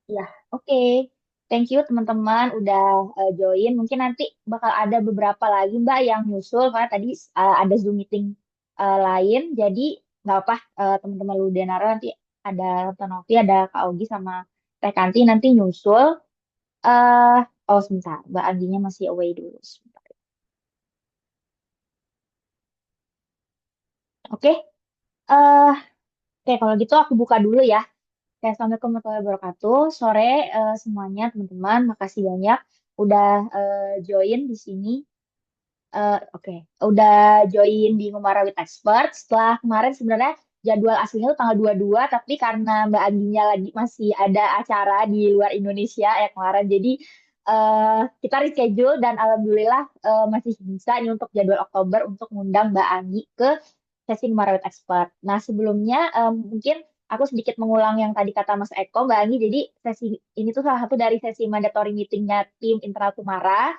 Ya, oke. Thank you teman-teman udah join. Mungkin nanti bakal ada beberapa lagi Mbak yang nyusul karena tadi ada Zoom meeting lain. Jadi nggak apa teman-teman Ludenara nanti ada Tante Novi, ada Kak Ogi sama Teh Kanti nanti nyusul. eh oh sebentar, Mbak Angginya masih away dulu. Sebentar. Oke, eh oke kalau gitu aku buka dulu ya. Oke, Assalamualaikum warahmatullahi wabarakatuh. Sore semuanya teman-teman, makasih banyak udah join di sini. Oke, udah join di Ngumara with Expert. Setelah kemarin sebenarnya jadwal aslinya tuh tanggal 22, tapi karena Mbak Aginya lagi masih ada acara di luar Indonesia ya kemarin, jadi kita reschedule dan alhamdulillah masih bisa nih untuk jadwal Oktober untuk ngundang Mbak Agi ke sesi Ngumara with Expert. Nah, sebelumnya mungkin aku sedikit mengulang yang tadi kata Mas Eko, Mbak Agi. Jadi sesi ini tuh salah satu dari sesi mandatory meetingnya tim internal Kumara.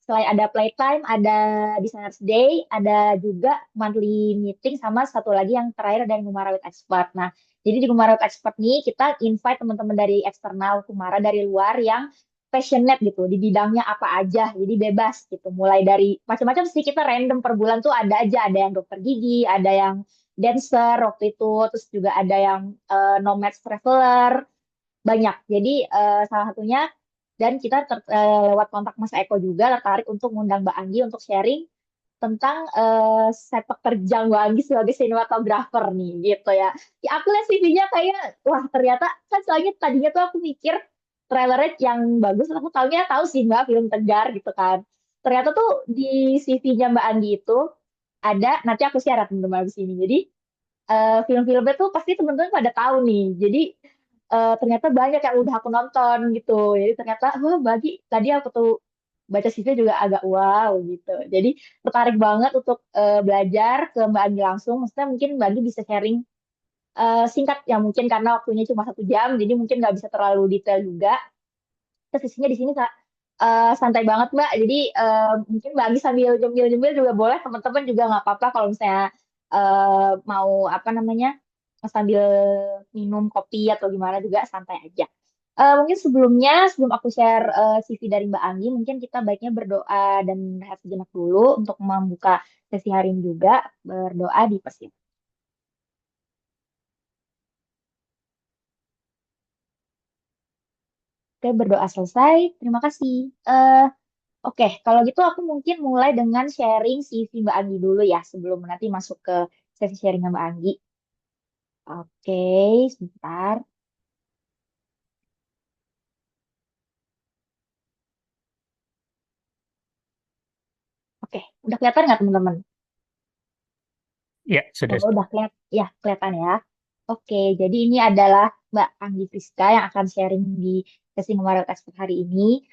Selain ada playtime, ada designers day, ada juga monthly meeting sama satu lagi yang terakhir dari Kumara with Expert. Nah, jadi di Kumara with Expert nih kita invite teman-teman dari eksternal Kumara dari luar yang passionate gitu di bidangnya apa aja. Jadi bebas gitu. Mulai dari macam-macam sih kita random per bulan tuh ada aja, ada yang dokter gigi, ada yang dancer waktu itu, terus juga ada yang nomads traveler, banyak. Jadi salah satunya dan kita lewat kontak Mas Eko juga tertarik untuk mengundang Mbak Anggi untuk sharing tentang sepak terjang Mbak Anggi sebagai sinematografer nih gitu ya. Ya aku lihat CV-nya kayak wah ternyata kan soalnya tadinya tuh aku mikir trailernya yang bagus aku tahu sih Mbak film Tegar gitu kan. Ternyata tuh di CV-nya Mbak Anggi itu ada nanti aku share ya, teman-teman di sini. Jadi film-filmnya tuh pasti teman-teman pada tahu nih. Jadi ternyata banyak yang udah aku nonton gitu. Jadi ternyata, wah bagi tadi aku tuh baca CV juga agak wow gitu. Jadi tertarik banget untuk belajar ke Mbak Anggi langsung. Maksudnya mungkin Mbak Anggi bisa sharing singkat ya mungkin karena waktunya cuma 1 jam, jadi mungkin nggak bisa terlalu detail juga. Terus isinya di sini santai banget Mbak. Jadi mungkin Mbak Anggi sambil nyemil-nyemil juga boleh, teman-teman juga nggak apa-apa kalau misalnya mau apa namanya sambil minum kopi atau gimana juga santai aja. Mungkin sebelumnya, sebelum aku share CV dari Mbak Anggi, mungkin kita baiknya berdoa dan rehat sejenak dulu untuk membuka sesi hari ini juga. Berdoa di persiap. Oke, berdoa selesai. Terima kasih. Oke, kalau gitu aku mungkin mulai dengan sharing CV Mbak Anggi dulu ya, sebelum nanti masuk ke sesi sharing Mbak Anggi. Oke, sebentar. Oke, udah kelihatan nggak teman-teman? Ya, sudah. Udah kelihatan, ya kelihatan ya. Oke, jadi ini adalah Mbak Anggi Friska yang akan sharing di sesi Ngemaret Expert hari ini.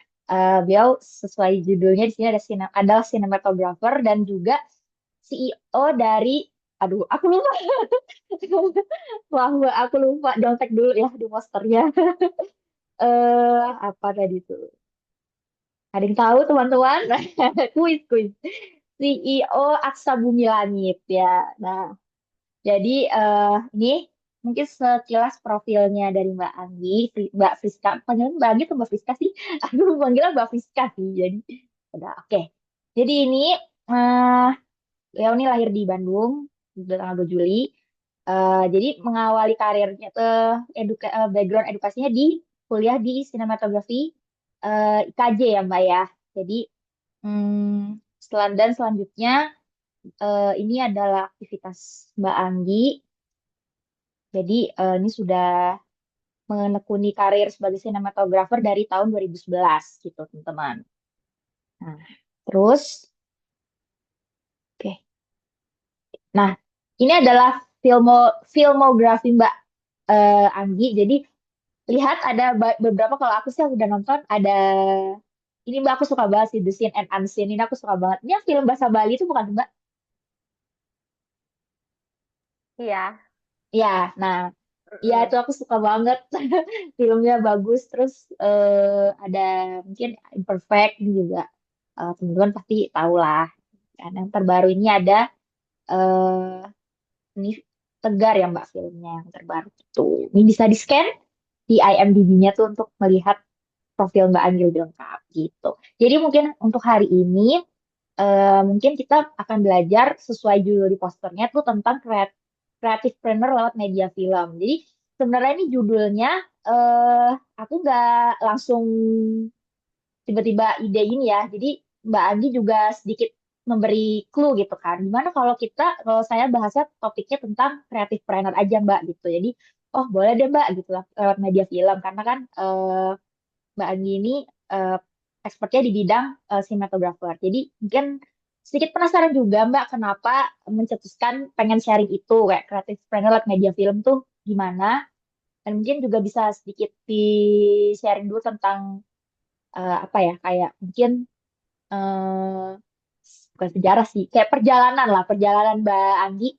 Beliau sesuai judulnya di sini adalah cinematographer dan juga CEO dari, aduh, aku lupa. Wah, Mbak, aku lupa. Jontek dulu ya di posternya. Apa tadi tuh? Ada yang tahu teman-teman? Kuis, kuis. CEO Aksa Bumi Langit ya. Nah, jadi ini mungkin sekilas profilnya dari Mbak Anggi, Mbak Friska. Panggilan Mbak Anggi atau Mbak Friska sih? Aku panggilnya Mbak Friska sih. Jadi udah oke. Jadi ini eh Leo ini lahir di Bandung tanggal 2 Juli. Jadi mengawali karirnya background edukasinya di kuliah di sinematografi IKJ ya Mbak ya. Jadi dan selanjutnya ini adalah aktivitas Mbak Anggi. Jadi ini sudah menekuni karir sebagai sinematografer dari tahun 2011 gitu teman-teman. Nah, terus oke. Nah, ini adalah filmografi Mbak Anggi. Jadi lihat ada beberapa kalau aku sih udah nonton ada ini Mbak aku suka banget sih The Scene and Unseen ini aku suka banget. Ini yang film bahasa Bali itu bukan Mbak? Iya. Ya, nah ya itu Mm-mm. aku suka banget filmnya bagus terus ada mungkin Imperfect ini juga teman-teman pasti tahu lah. Dan yang terbaru ini ada ini Tegar ya Mbak filmnya yang terbaru itu. Ini bisa di scan? di IMDb-nya tuh untuk melihat profil Mbak Anggi lebih lengkap gitu. Jadi mungkin untuk hari ini mungkin kita akan belajar sesuai judul di posternya tuh tentang creative planner lewat media film. Jadi sebenarnya ini judulnya eh aku nggak langsung tiba-tiba ide ini ya. Jadi Mbak Anggi juga sedikit memberi clue gitu kan. Gimana kalau saya bahasnya topiknya tentang creative planner aja Mbak gitu. Jadi oh boleh deh Mbak gitu lah lewat media film karena kan Mbak Anggi ini eh, expertnya di bidang sinematografer. Jadi mungkin sedikit penasaran juga Mbak kenapa mencetuskan pengen sharing itu kayak creative planner lewat media film tuh gimana? Dan mungkin juga bisa sedikit di sharing dulu tentang apa ya kayak mungkin eh bukan sejarah sih, kayak perjalanan lah, perjalanan Mbak Anggi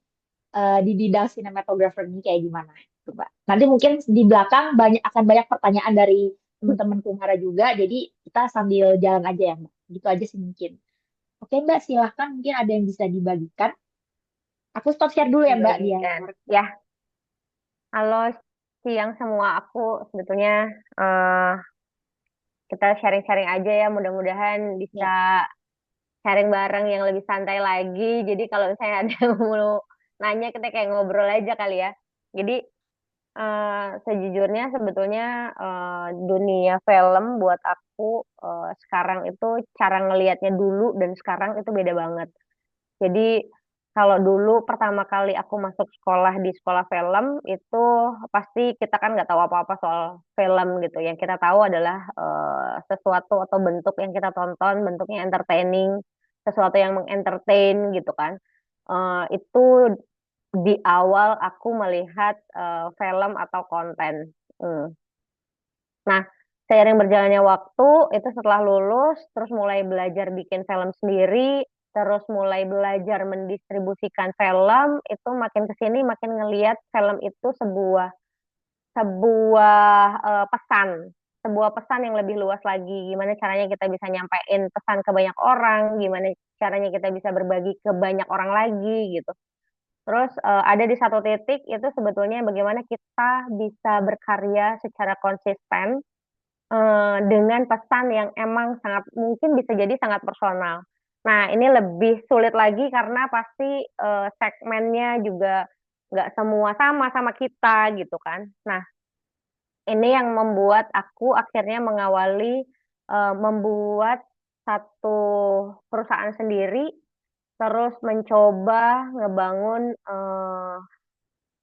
di bidang sinematografer ini kayak gimana, gitu, Mbak. Nanti mungkin di belakang akan banyak pertanyaan dari teman-teman Kumara juga, jadi kita sambil jalan aja ya, Mbak. Gitu aja sih mungkin. Oke, Mbak, silahkan mungkin ada yang bisa dibagikan. Aku stop share dulu ya, Mbak, biar. Dibagikan. Ya, halo siang semua. Aku sebetulnya eh, kita sharing-sharing aja ya. Mudah-mudahan bisa Ya, sharing bareng yang lebih santai lagi. Jadi kalau misalnya ada yang mau nanya, kita kayak ngobrol aja kali ya. Jadi sejujurnya sebetulnya dunia film buat aku sekarang itu cara ngelihatnya dulu dan sekarang itu beda banget. Jadi kalau dulu pertama kali aku masuk sekolah di sekolah film itu pasti kita kan nggak tahu apa-apa soal film gitu. Yang kita tahu adalah sesuatu atau bentuk yang kita tonton, bentuknya entertaining, sesuatu yang mengentertain gitu kan. Itu di awal aku melihat film atau konten. Hmm. Nah, seiring berjalannya waktu, itu setelah lulus, terus mulai belajar bikin film sendiri, terus mulai belajar mendistribusikan film, itu makin ke sini makin ngelihat film itu sebuah sebuah pesan, sebuah pesan yang lebih luas lagi. Gimana caranya kita bisa nyampein pesan ke banyak orang, gimana caranya kita bisa berbagi ke banyak orang lagi gitu. Terus ada di satu titik itu sebetulnya bagaimana kita bisa berkarya secara konsisten dengan pesan yang emang sangat mungkin bisa jadi sangat personal. Nah, ini lebih sulit lagi karena pasti segmennya juga nggak semua sama sama kita gitu kan. Nah, ini yang membuat aku akhirnya mengawali membuat satu perusahaan sendiri, terus mencoba ngebangun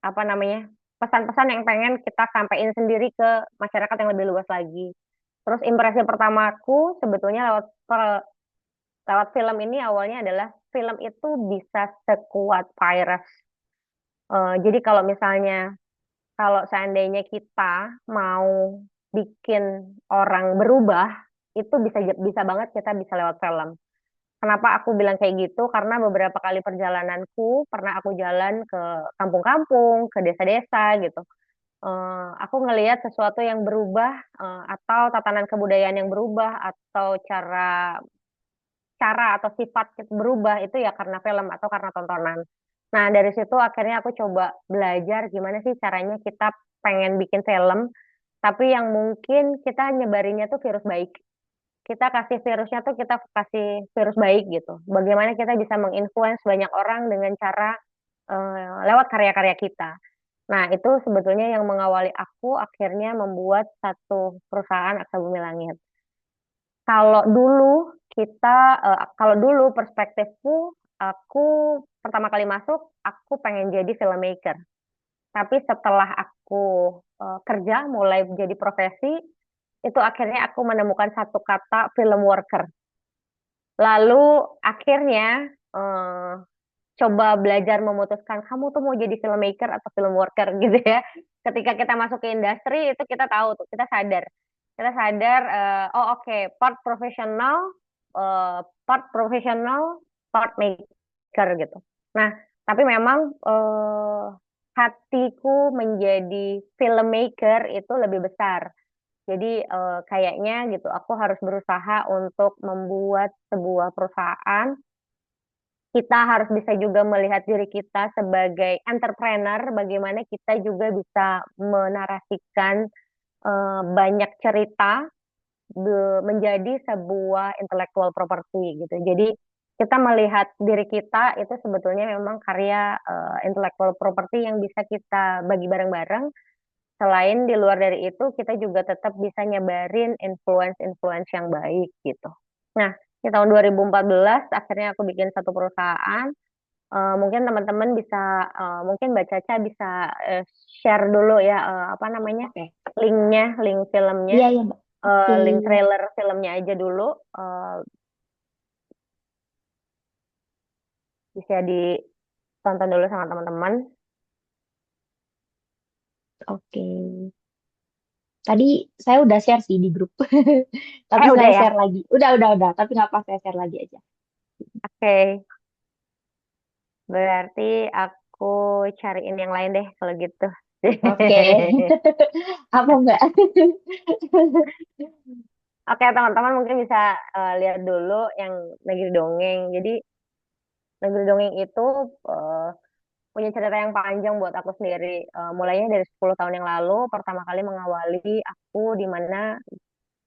apa namanya pesan-pesan yang pengen kita sampaikan sendiri ke masyarakat yang lebih luas lagi. Terus impresi pertamaku sebetulnya lewat film ini awalnya adalah film itu bisa sekuat virus. Jadi kalau misalnya kalau seandainya kita mau bikin orang berubah itu bisa bisa banget kita bisa lewat film. Kenapa aku bilang kayak gitu? Karena beberapa kali perjalananku pernah aku jalan ke kampung-kampung, ke desa-desa gitu. Aku ngelihat sesuatu yang berubah atau tatanan kebudayaan yang berubah atau cara cara atau sifat berubah itu ya karena film atau karena tontonan. Nah, dari situ akhirnya aku coba belajar gimana sih caranya kita pengen bikin film, tapi yang mungkin kita nyebarinnya tuh virus baik. Kita kasih virusnya tuh kita kasih virus baik gitu. Bagaimana kita bisa menginfluence banyak orang dengan cara lewat karya-karya kita. Nah, itu sebetulnya yang mengawali aku akhirnya membuat satu perusahaan Aksa Bumi Langit. Kalau dulu kalau dulu perspektifku, aku pertama kali masuk, aku pengen jadi filmmaker. Tapi setelah aku kerja, mulai jadi profesi, itu akhirnya aku menemukan satu kata film worker. Lalu akhirnya eh, coba belajar memutuskan kamu tuh mau jadi filmmaker atau film worker gitu ya. Ketika kita masuk ke industri itu kita tahu tuh, kita sadar oh oke, eh, part profesional, part maker gitu. Nah, tapi memang hatiku menjadi filmmaker itu lebih besar. Jadi kayaknya gitu, aku harus berusaha untuk membuat sebuah perusahaan. Kita harus bisa juga melihat diri kita sebagai entrepreneur, bagaimana kita juga bisa menarasikan banyak cerita menjadi sebuah intellectual property gitu. Jadi kita melihat diri kita itu sebetulnya memang karya intellectual property yang bisa kita bagi bareng-bareng. Selain di luar dari itu, kita juga tetap bisa nyebarin influence-influence yang baik gitu. Nah, di tahun 2014 akhirnya aku bikin satu perusahaan. Mungkin teman-teman bisa, mungkin Mbak Caca bisa share dulu ya, apa namanya, Oke. linknya, link filmnya, Iya, iya, Mbak. Oke. link trailer filmnya aja dulu, bisa ditonton dulu sama teman-teman. Oke. Tadi saya udah share sih di grup. Tapi Udah saya ya? share lagi. Udah. Tapi nggak apa saya share lagi aja. Oke. Berarti aku cariin yang lain deh kalau gitu. Oke. Apa Mbak? Oke, teman-teman mungkin bisa lihat dulu yang Negeri Dongeng. Jadi Negeri Dongeng itu eh, punya cerita yang panjang buat aku sendiri. Mulainya dari 10 tahun yang lalu, pertama kali mengawali aku di mana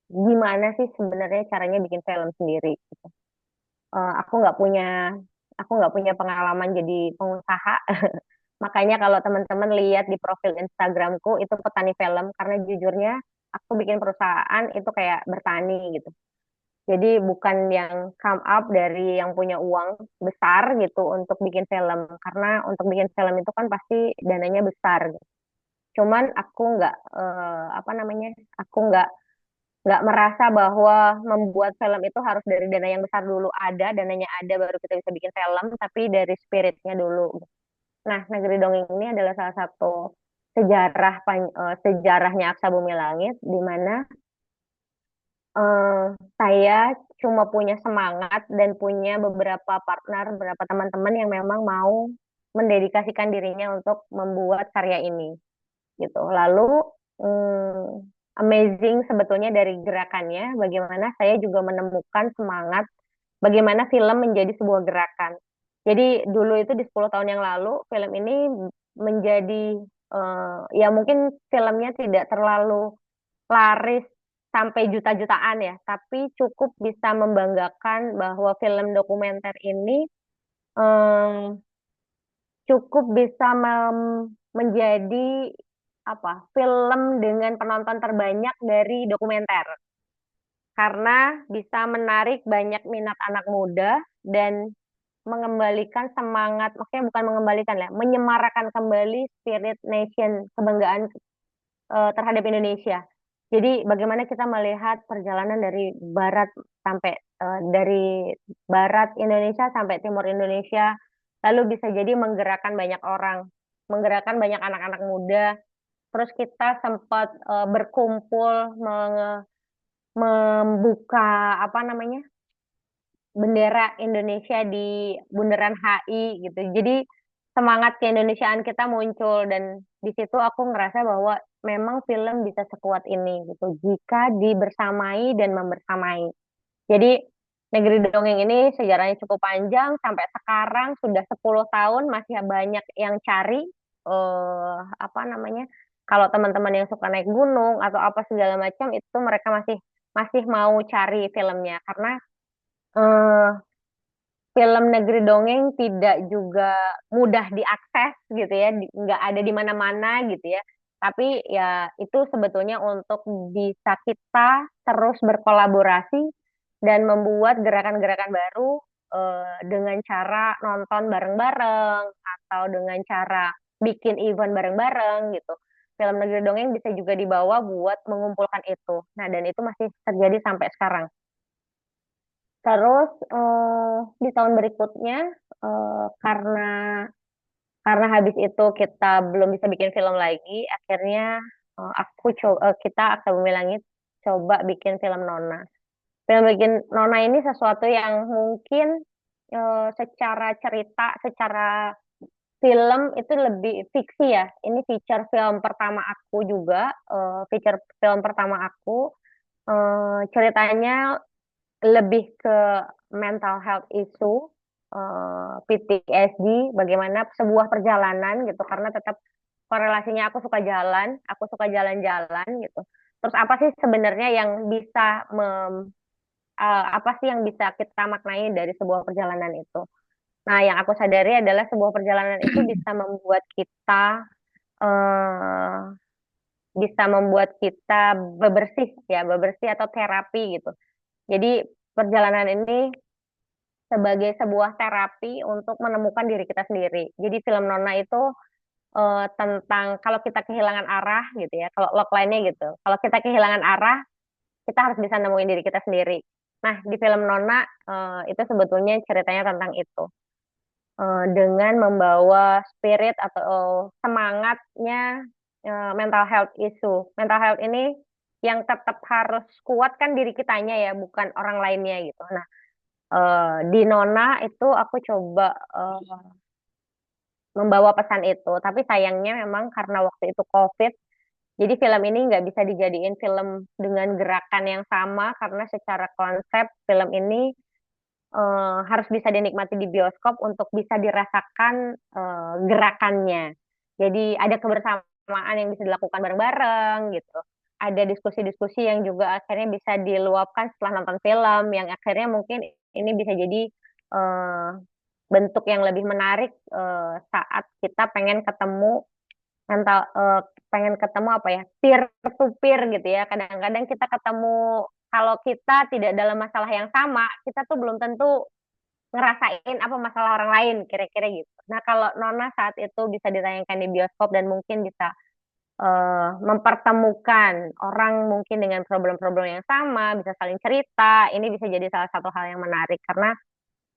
gimana sih sebenarnya caranya bikin film sendiri. Gitu. Aku nggak punya pengalaman jadi pengusaha. Makanya kalau teman-teman lihat di profil Instagramku itu petani film karena jujurnya aku bikin perusahaan itu kayak bertani gitu. Jadi bukan yang come up dari yang punya uang besar gitu untuk bikin film karena untuk bikin film itu kan pasti dananya besar. Gitu. Cuman aku nggak apa namanya? Aku nggak merasa bahwa membuat film itu harus dari dana yang besar dulu ada, dananya ada baru kita bisa bikin film, tapi dari spiritnya dulu. Nah, Negeri Dongeng ini adalah salah satu sejarahnya Aksa Bumi Langit, di mana saya cuma punya semangat dan punya beberapa partner, beberapa teman-teman yang memang mau mendedikasikan dirinya untuk membuat karya ini, gitu. Lalu amazing sebetulnya dari gerakannya, bagaimana saya juga menemukan semangat bagaimana film menjadi sebuah gerakan. Jadi dulu itu di 10 tahun yang lalu film ini menjadi ya mungkin filmnya tidak terlalu laris sampai juta-jutaan ya, tapi cukup bisa membanggakan bahwa film dokumenter ini eh, cukup bisa menjadi apa film dengan penonton terbanyak dari dokumenter karena bisa menarik banyak minat anak muda dan mengembalikan semangat, maksudnya bukan mengembalikan ya, menyemarakan kembali spirit nation, kebanggaan terhadap Indonesia. Jadi bagaimana kita melihat perjalanan dari barat sampai dari barat Indonesia sampai timur Indonesia, lalu bisa jadi menggerakkan banyak orang, menggerakkan banyak anak-anak muda. Terus kita sempat berkumpul membuka apa namanya bendera Indonesia di Bundaran HI gitu. Jadi semangat keindonesiaan kita muncul dan di situ aku ngerasa bahwa memang film bisa sekuat ini gitu jika dibersamai dan membersamai. Jadi Negeri Dongeng ini sejarahnya cukup panjang sampai sekarang sudah 10 tahun masih banyak yang cari apa namanya? Kalau teman-teman yang suka naik gunung atau apa segala macam itu mereka masih masih mau cari filmnya karena eh, film Negeri Dongeng tidak juga mudah diakses gitu ya, nggak ada di mana-mana gitu ya. Tapi ya itu sebetulnya untuk bisa kita terus berkolaborasi dan membuat gerakan-gerakan baru dengan cara nonton bareng-bareng atau dengan cara bikin event bareng-bareng gitu. Film Negeri Dongeng bisa juga dibawa buat mengumpulkan itu. Nah, dan itu masih terjadi sampai sekarang. Terus di tahun berikutnya karena habis itu kita belum bisa bikin film lagi, akhirnya kita Aksa Bumi Langit coba bikin film Nona. Film bikin Nona ini sesuatu yang mungkin secara cerita, secara film itu lebih fiksi ya. Ini feature film pertama aku juga, feature film pertama aku. Ceritanya lebih ke mental health issue, PTSD, bagaimana sebuah perjalanan gitu, karena tetap korelasinya aku suka jalan-jalan gitu. Terus apa sih sebenarnya yang bisa apa sih yang bisa kita maknai dari sebuah perjalanan itu? Nah, yang aku sadari adalah sebuah perjalanan itu eh, bisa membuat kita bebersih ya, bebersih atau terapi gitu. Jadi perjalanan ini sebagai sebuah terapi untuk menemukan diri kita sendiri. Jadi film Nona itu tentang kalau kita kehilangan arah gitu ya, kalau logline-nya gitu. Kalau kita kehilangan arah, kita harus bisa nemuin diri kita sendiri. Nah, di film Nona itu sebetulnya ceritanya tentang itu. Dengan membawa spirit atau semangatnya mental health issue. Mental health ini yang tetap harus kuatkan diri kitanya ya, bukan orang lainnya gitu. Nah, di Nona itu aku coba membawa pesan itu. Tapi sayangnya memang karena waktu itu COVID, jadi film ini nggak bisa dijadiin film dengan gerakan yang sama karena secara konsep film ini harus bisa dinikmati di bioskop untuk bisa dirasakan gerakannya. Jadi ada kebersamaan yang bisa dilakukan bareng-bareng gitu. Ada diskusi-diskusi yang juga akhirnya bisa diluapkan setelah nonton film, yang akhirnya mungkin ini bisa jadi eh, bentuk yang lebih menarik saat kita mental pengen ketemu apa ya, peer to peer gitu ya. Kadang-kadang kita ketemu, kalau kita tidak dalam masalah yang sama, kita tuh belum tentu ngerasain apa masalah orang lain, kira-kira gitu. Nah, kalau Nona saat itu bisa ditayangkan di bioskop dan mungkin bisa mempertemukan orang mungkin dengan problem-problem yang sama, bisa saling cerita, ini bisa jadi salah satu hal yang menarik karena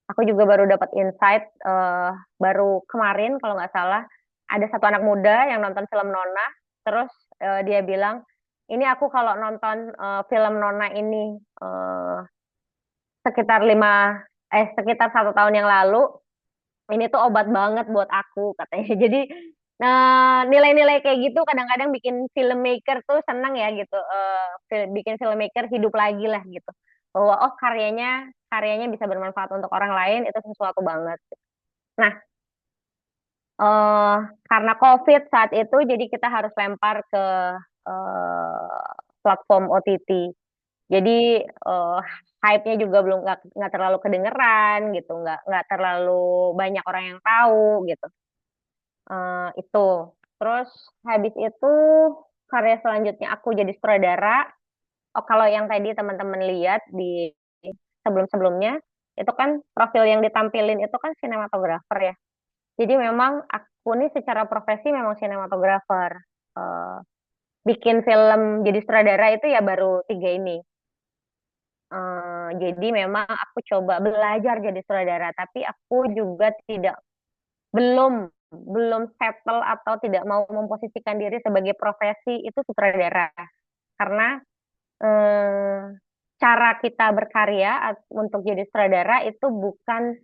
aku juga baru dapat insight baru kemarin kalau nggak salah ada satu anak muda yang nonton film Nona, terus dia bilang, ini aku kalau nonton film Nona ini eh, sekitar sekitar 1 tahun yang lalu, ini tuh obat banget buat aku katanya. Jadi nilai-nilai kayak gitu kadang-kadang bikin filmmaker tuh senang ya gitu, bikin filmmaker hidup lagi lah gitu, bahwa oh karyanya karyanya bisa bermanfaat untuk orang lain, itu sesuatu banget. Nah, eh karena COVID saat itu, jadi kita harus lempar ke platform OTT. Jadi eh, hype-nya juga belum nggak terlalu kedengeran gitu, nggak terlalu banyak orang yang tahu gitu. Itu. Terus habis itu karya selanjutnya aku jadi sutradara. Oh, kalau yang tadi teman-teman lihat di sebelum-sebelumnya, itu kan profil yang ditampilin itu kan sinematografer ya. Jadi memang aku nih secara profesi memang sinematografer. Eh, Bikin film jadi sutradara itu ya baru 3 ini. Jadi memang aku coba belajar jadi sutradara, tapi aku juga belum belum settle atau tidak mau memposisikan diri sebagai profesi itu sutradara, karena eh, cara kita berkarya untuk jadi sutradara itu bukan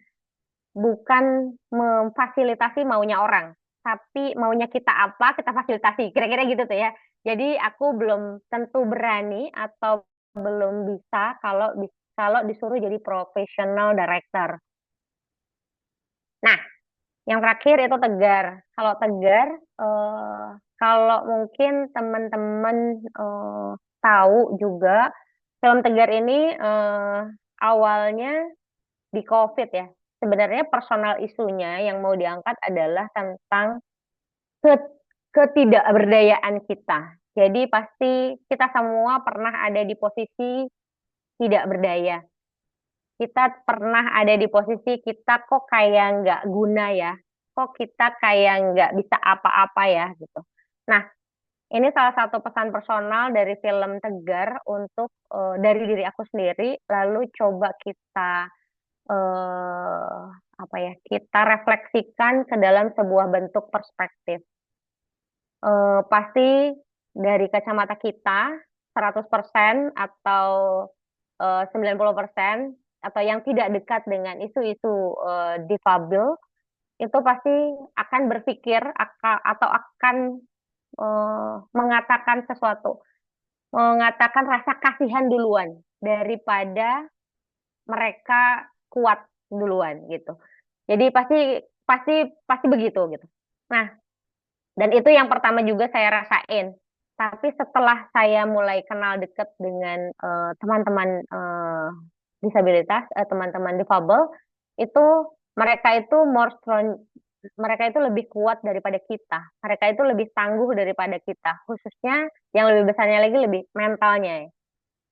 bukan memfasilitasi maunya orang, tapi maunya kita apa kita fasilitasi, kira-kira gitu tuh ya. Jadi aku belum tentu berani atau belum bisa kalau disuruh jadi professional director. Nah, yang terakhir itu Tegar. Kalau Tegar, eh, kalau mungkin teman-teman eh, tahu juga, film Tegar ini awalnya di COVID ya. Sebenarnya personal isunya yang mau diangkat adalah tentang ke- ketidakberdayaan kita. Jadi pasti kita semua pernah ada di posisi tidak berdaya. Kita pernah ada di posisi kita kok kayak nggak guna ya, kok kita kayak nggak bisa apa-apa ya gitu. Nah, ini salah satu pesan personal dari film Tegar untuk dari diri aku sendiri, lalu coba kita eh, apa ya, kita refleksikan ke dalam sebuah bentuk perspektif. Pasti dari kacamata kita 100% atau 90% atau yang tidak dekat dengan isu-isu difabel itu pasti akan berpikir atau akan mengatakan sesuatu, mengatakan rasa kasihan duluan daripada mereka kuat duluan gitu. Jadi pasti pasti pasti begitu gitu. Nah, dan itu yang pertama juga saya rasain. Tapi setelah saya mulai kenal dekat dengan teman-teman disabilitas, teman-teman difabel, itu mereka itu more strong, mereka itu lebih kuat daripada kita. Mereka itu lebih tangguh daripada kita. Khususnya yang lebih besarnya lagi lebih mentalnya, ya.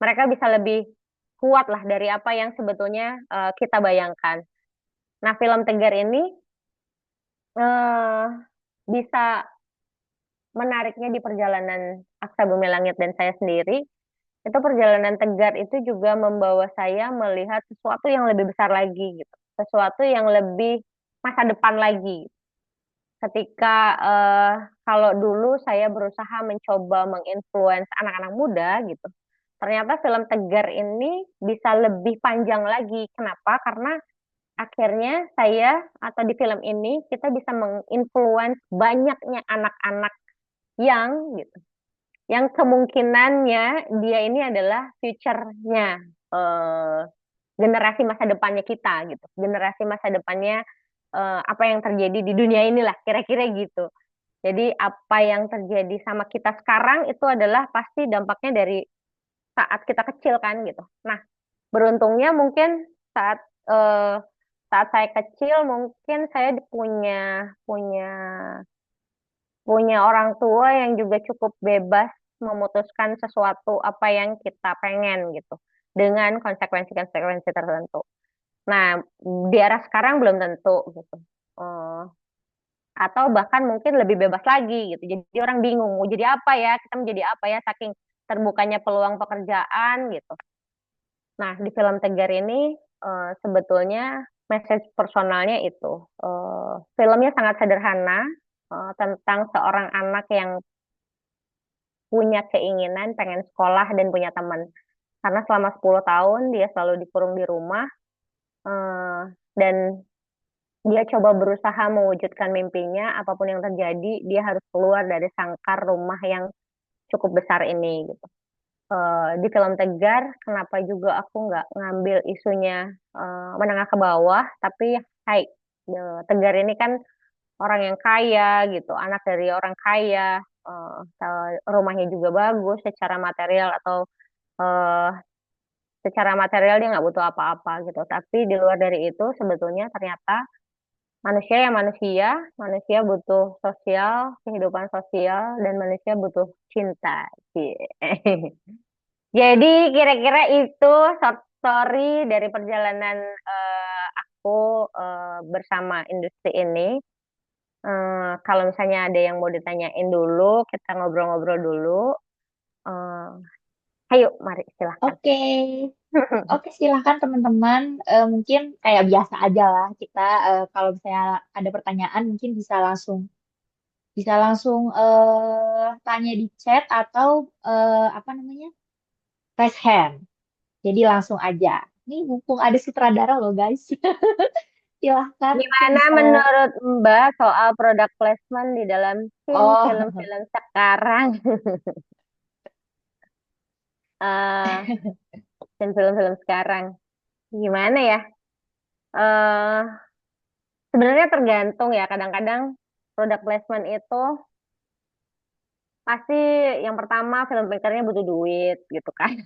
Mereka bisa lebih kuat lah dari apa yang sebetulnya kita bayangkan. Nah, film Tegar ini eh, bisa menariknya di perjalanan Aksa Bumi Langit dan saya sendiri, itu perjalanan Tegar itu juga membawa saya melihat sesuatu yang lebih besar lagi gitu. Sesuatu yang lebih masa depan lagi. Ketika kalau dulu saya berusaha mencoba menginfluence anak-anak muda gitu. Ternyata film Tegar ini bisa lebih panjang lagi. Kenapa? Karena akhirnya saya atau di film ini kita bisa menginfluence banyaknya anak-anak yang gitu, yang kemungkinannya dia ini adalah future-nya, eh, generasi masa depannya kita gitu, generasi masa depannya apa yang terjadi di dunia inilah kira-kira gitu. Jadi apa yang terjadi sama kita sekarang itu adalah pasti dampaknya dari saat kita kecil kan gitu. Nah, beruntungnya mungkin saat eh, saat saya kecil mungkin saya punya punya punya orang tua yang juga cukup bebas memutuskan sesuatu apa yang kita pengen gitu dengan konsekuensi-konsekuensi tertentu. Nah, di era sekarang belum tentu gitu. Eh, atau bahkan mungkin lebih bebas lagi gitu. Jadi orang bingung mau jadi apa ya, kita menjadi apa ya saking terbukanya peluang pekerjaan gitu. Nah, di film Tegar ini sebetulnya message personalnya itu filmnya sangat sederhana tentang seorang anak yang punya keinginan pengen sekolah dan punya teman. Karena selama 10 tahun dia selalu dikurung di rumah eh, dan dia coba berusaha mewujudkan mimpinya, apapun yang terjadi, dia harus keluar dari sangkar rumah yang cukup besar ini gitu. Di film Tegar, kenapa juga aku nggak ngambil isunya menengah ke bawah, tapi high. Tegar ini kan orang yang kaya gitu, anak dari orang kaya, rumahnya juga bagus secara material atau eh, secara material dia nggak butuh apa-apa gitu. Tapi di luar dari itu sebetulnya ternyata manusia ya manusia, manusia butuh sosial, kehidupan sosial, dan manusia butuh cinta. Cie. Jadi kira-kira itu short story dari perjalanan aku bersama industri ini. Kalau misalnya ada yang mau ditanyain dulu, kita ngobrol-ngobrol dulu. Eh, ayo, mari silahkan. Oke, oke silahkan teman-teman. Mungkin kayak biasa aja lah kita kalau misalnya ada pertanyaan mungkin bisa langsung tanya di chat atau apa namanya raise hand. Jadi langsung aja. Ini mumpung ada sutradara loh guys. Silahkan mungkin Gimana bisa. menurut Mbak soal product placement di dalam Oh, film-film sekarang? eh dan film-film sekarang. Gimana ya? eh Sebenarnya tergantung ya. Kadang-kadang product placement itu pasti yang pertama filmmakernya butuh duit gitu kan.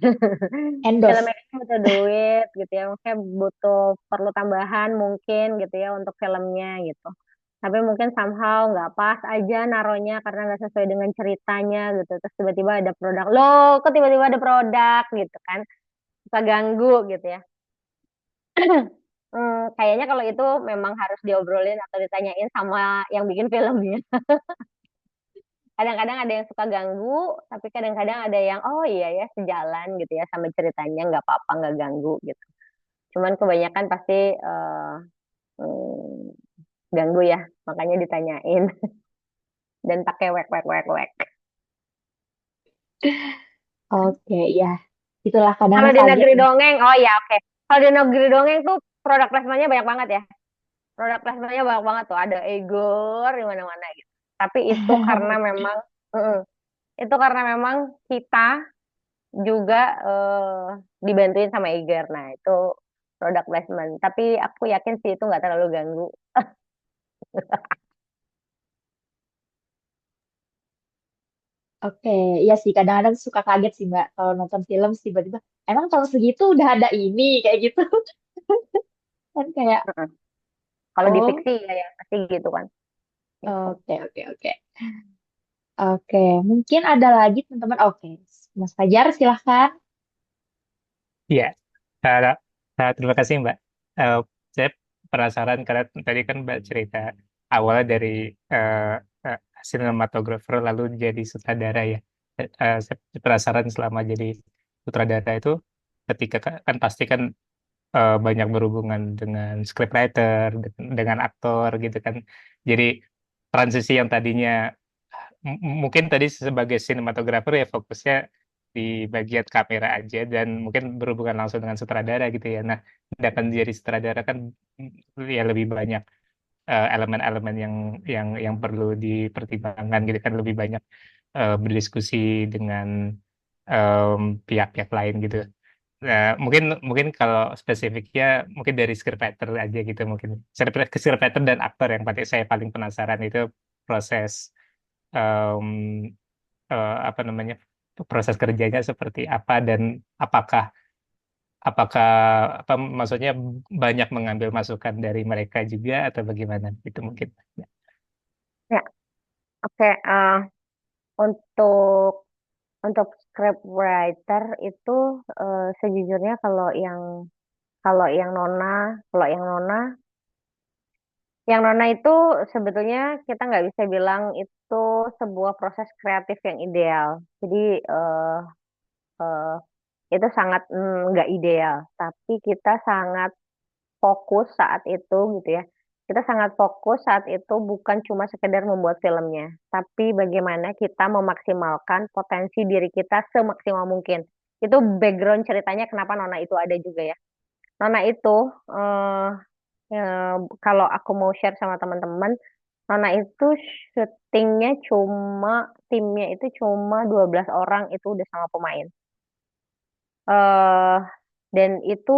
endorse. Filmmakernya butuh duit gitu ya. Mungkin butuh perlu tambahan mungkin gitu ya untuk filmnya gitu. Tapi mungkin somehow nggak pas aja naruhnya karena nggak sesuai dengan ceritanya gitu. Terus tiba-tiba ada produk. Loh, kok tiba-tiba ada produk gitu kan. Suka ganggu gitu ya. Kayaknya kalau itu memang harus diobrolin atau ditanyain sama yang bikin filmnya. Kadang-kadang ada yang suka ganggu, tapi kadang-kadang ada yang oh iya ya sejalan gitu ya sama ceritanya nggak apa-apa nggak ganggu gitu. Cuman kebanyakan pasti ganggu ya, makanya ditanyain dan pakai wek wek wek wek. Oke, ya. Itulah kadang Kalau di kaget negeri ya. dongeng, oh ya oke. Kalau di negeri dongeng tuh produk placementnya banyak banget ya. Produk placementnya banyak banget tuh, ada Egor di mana-mana gitu. Tapi itu karena memang, mm-mm. Itu karena memang kita juga dibantuin sama Eger. Nah, itu product placement. Tapi aku yakin sih itu nggak terlalu ganggu. Oke, iya sih kadang-kadang suka kaget sih Mbak kalau nonton film sih tiba-tiba emang tahun segitu udah ada ini kayak gitu kan kayak Mm-mm. Kalau di oh fiksi ya pasti gitu kan. Gitu. oke oke oke oke mungkin ada lagi teman-teman oke Mas Fajar silahkan. Iya, eh, terima kasih Mbak. Eh, saya penasaran karena tadi kan Mbak cerita awalnya dari eh, eh, sinematografer lalu jadi sutradara ya. Saya penasaran selama jadi sutradara itu ketika kan pasti kan banyak berhubungan dengan scriptwriter, dengan aktor gitu kan. Jadi transisi yang tadinya mungkin tadi sebagai sinematografer ya fokusnya di bagian kamera aja dan mungkin berhubungan langsung dengan sutradara gitu ya. Nah, sedangkan jadi sutradara kan ya lebih banyak elemen-elemen yang perlu dipertimbangkan gitu kan lebih banyak berdiskusi dengan pihak-pihak lain gitu. Nah, mungkin mungkin kalau spesifiknya mungkin dari scriptwriter aja gitu mungkin scriptwriter dan aktor yang saya paling penasaran itu proses em, apa namanya proses kerjanya seperti apa dan apakah apakah apa maksudnya banyak mengambil masukan dari mereka juga atau bagaimana itu mungkin. Ya, oke. Untuk untuk script writer itu sejujurnya kalau yang Nona kalau yang Nona itu sebetulnya kita nggak bisa bilang itu sebuah proses kreatif yang ideal. Jadi eh, itu sangat nggak ideal. Tapi kita sangat fokus saat itu gitu ya. Kita sangat fokus saat itu bukan cuma sekedar membuat filmnya, tapi bagaimana kita memaksimalkan potensi diri kita semaksimal mungkin. Itu background ceritanya kenapa Nona itu ada juga ya. Nona itu eh, kalau aku mau share sama teman-teman, Nona itu syutingnya timnya itu cuma 12 orang itu udah sama pemain. eh dan itu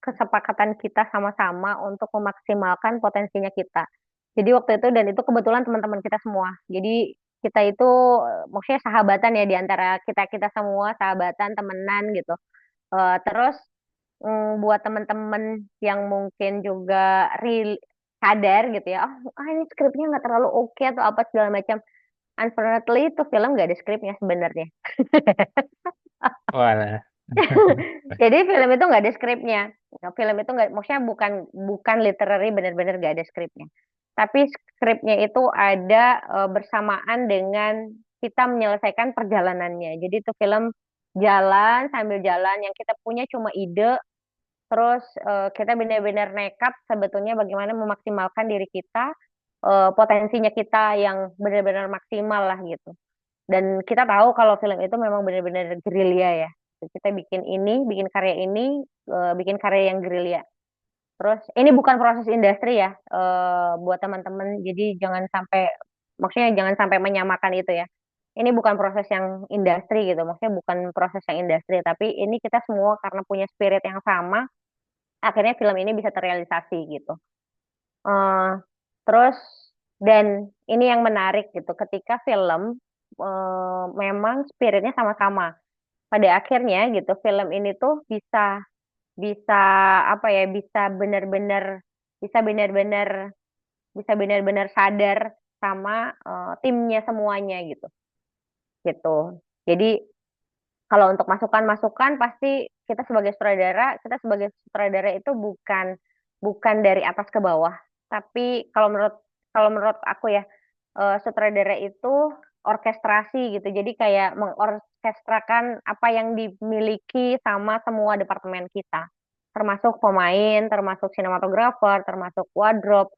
kesepakatan kita sama-sama untuk memaksimalkan potensinya kita. Jadi waktu itu dan itu kebetulan teman-teman kita semua. Jadi kita itu maksudnya sahabatan ya di antara kita-kita semua, sahabatan, temenan gitu. Terus buat teman-teman yang mungkin juga sadar gitu ya, ini skripnya nggak terlalu oke atau apa segala macam. Unfortunately itu film nggak ada skripnya sebenarnya. Walah. Jadi film itu nggak ada skripnya. Nah, film itu nggak, maksudnya bukan bukan literary benar-benar nggak ada skripnya. Tapi skripnya itu ada bersamaan dengan kita menyelesaikan perjalanannya. Jadi itu film jalan sambil jalan yang kita punya cuma ide, terus kita benar-benar nekat sebetulnya bagaimana memaksimalkan diri kita, potensinya kita yang benar-benar maksimal lah gitu. Dan kita tahu kalau film itu memang benar-benar gerilya ya. Kita bikin karya ini, bikin karya yang gerilya. Terus ini bukan proses industri ya, buat teman-teman. Jadi maksudnya jangan sampai menyamakan itu ya. Ini bukan proses yang industri gitu, maksudnya bukan proses yang industri, tapi ini kita semua karena punya spirit yang sama, akhirnya film ini bisa terrealisasi gitu. Eh, terus dan ini yang menarik gitu, ketika film memang spiritnya sama-sama. Pada akhirnya gitu, film ini tuh bisa bisa apa ya, bisa benar-benar bisa benar-benar sadar sama timnya semuanya gitu. Gitu. Jadi kalau untuk masukan-masukan pasti kita sebagai sutradara itu bukan dari atas ke bawah, tapi kalau menurut aku ya, sutradara itu orkestrasi gitu. Jadi kayak mengorkestrakan apa yang dimiliki sama semua departemen kita, termasuk pemain, termasuk sinematografer, termasuk wardrobe,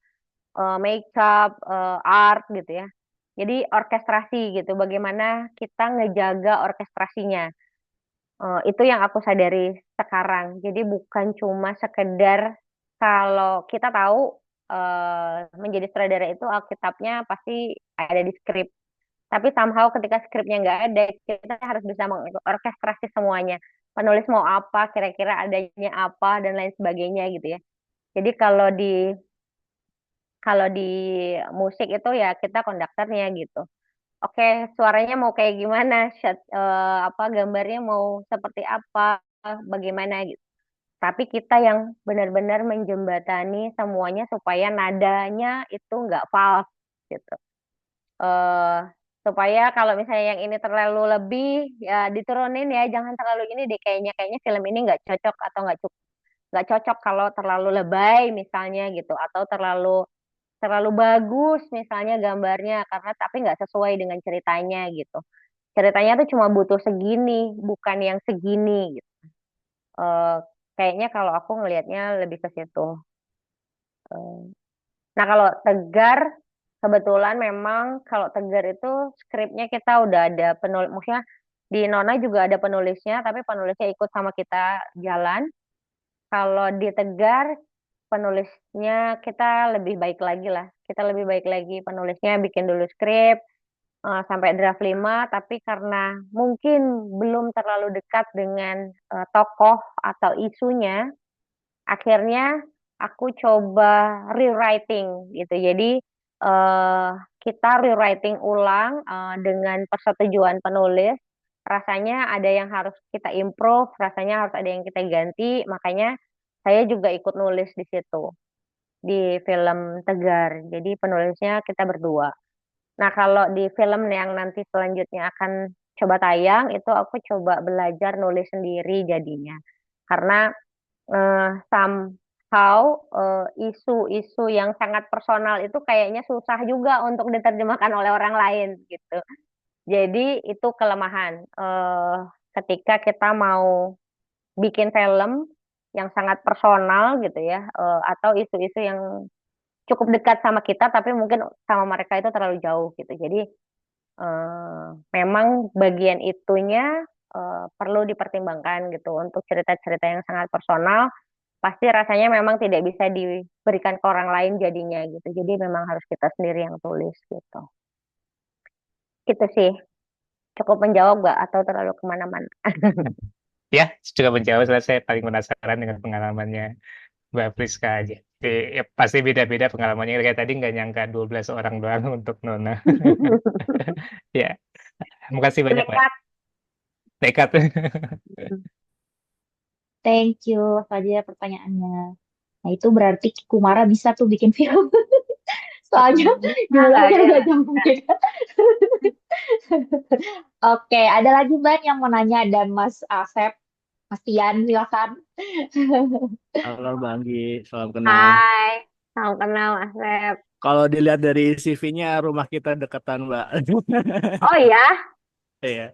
makeup, art gitu ya. Jadi orkestrasi gitu, bagaimana kita ngejaga orkestrasinya. Itu yang aku sadari sekarang. Jadi bukan cuma sekedar kalau kita tahu menjadi sutradara itu Alkitabnya pasti ada di skrip. Tapi somehow ketika skripnya nggak ada, kita harus bisa mengorkestrasi semuanya. Penulis mau apa, kira-kira adanya apa, dan lain sebagainya gitu ya. Jadi kalau di musik itu ya kita konduktornya gitu. oke, suaranya mau kayak gimana, apa gambarnya mau seperti apa, bagaimana gitu. Tapi kita yang benar-benar menjembatani semuanya supaya nadanya itu nggak false gitu. eh Supaya kalau misalnya yang ini terlalu lebih ya diturunin ya, jangan terlalu ini deh, kayaknya kayaknya film ini nggak cocok atau nggak cocok kalau terlalu lebay misalnya gitu, atau terlalu terlalu bagus misalnya gambarnya, karena tapi nggak sesuai dengan ceritanya gitu. Ceritanya tuh cuma butuh segini, bukan yang segini gitu. Eh, Kayaknya kalau aku ngelihatnya lebih ke situ. Eh, Nah, kalau Tegar, kebetulan memang kalau Tegar itu skripnya kita udah ada penulis, maksudnya di Nona juga ada penulisnya, tapi penulisnya ikut sama kita jalan. Kalau di Tegar, penulisnya kita lebih baik lagi lah. Kita lebih baik lagi, penulisnya bikin dulu skrip, sampai draft 5, tapi karena mungkin belum terlalu dekat dengan tokoh atau isunya, akhirnya aku coba rewriting gitu. Jadi eh, kita rewriting ulang dengan persetujuan penulis. Rasanya ada yang harus kita improve, rasanya harus ada yang kita ganti. Makanya saya juga ikut nulis di situ di film Tegar. Jadi penulisnya kita berdua. Nah, kalau di film yang nanti selanjutnya akan coba tayang, itu aku coba belajar nulis sendiri jadinya. Karena somehow isu-isu yang sangat personal itu kayaknya susah juga untuk diterjemahkan oleh orang lain gitu. Jadi itu kelemahan ketika kita mau bikin film yang sangat personal gitu ya, atau isu-isu yang cukup dekat sama kita tapi mungkin sama mereka itu terlalu jauh gitu. Jadi memang bagian itunya perlu dipertimbangkan gitu. Untuk cerita-cerita yang sangat personal pasti rasanya memang tidak bisa diberikan ke orang lain jadinya gitu. Jadi memang harus kita sendiri yang tulis gitu. Gitu sih. Cukup menjawab gak atau terlalu kemana-mana? Ya, cukup menjawab. Soalnya saya paling penasaran dengan pengalamannya Mbak Priska aja. Jadi, ya, pasti beda-beda pengalamannya. Kayak tadi nggak nyangka 12 orang doang untuk Nona. Ya, makasih banyak, Mbak. Nekat. Nekat. Thank you, Fajar, pertanyaannya. Nah, itu berarti Kumara bisa tuh bikin film. Soalnya Ah, nggak jumlahnya ada. gak jauh beda. Oke, ada lagi Mbak yang mau nanya, dan Mas Asep, Mas Tian, silakan. Halo Bang Anggi, salam kenal. Hai, salam kenal Asep. Kalau dilihat dari CV-nya rumah kita dekatan, Mbak. Oh iya, Iya.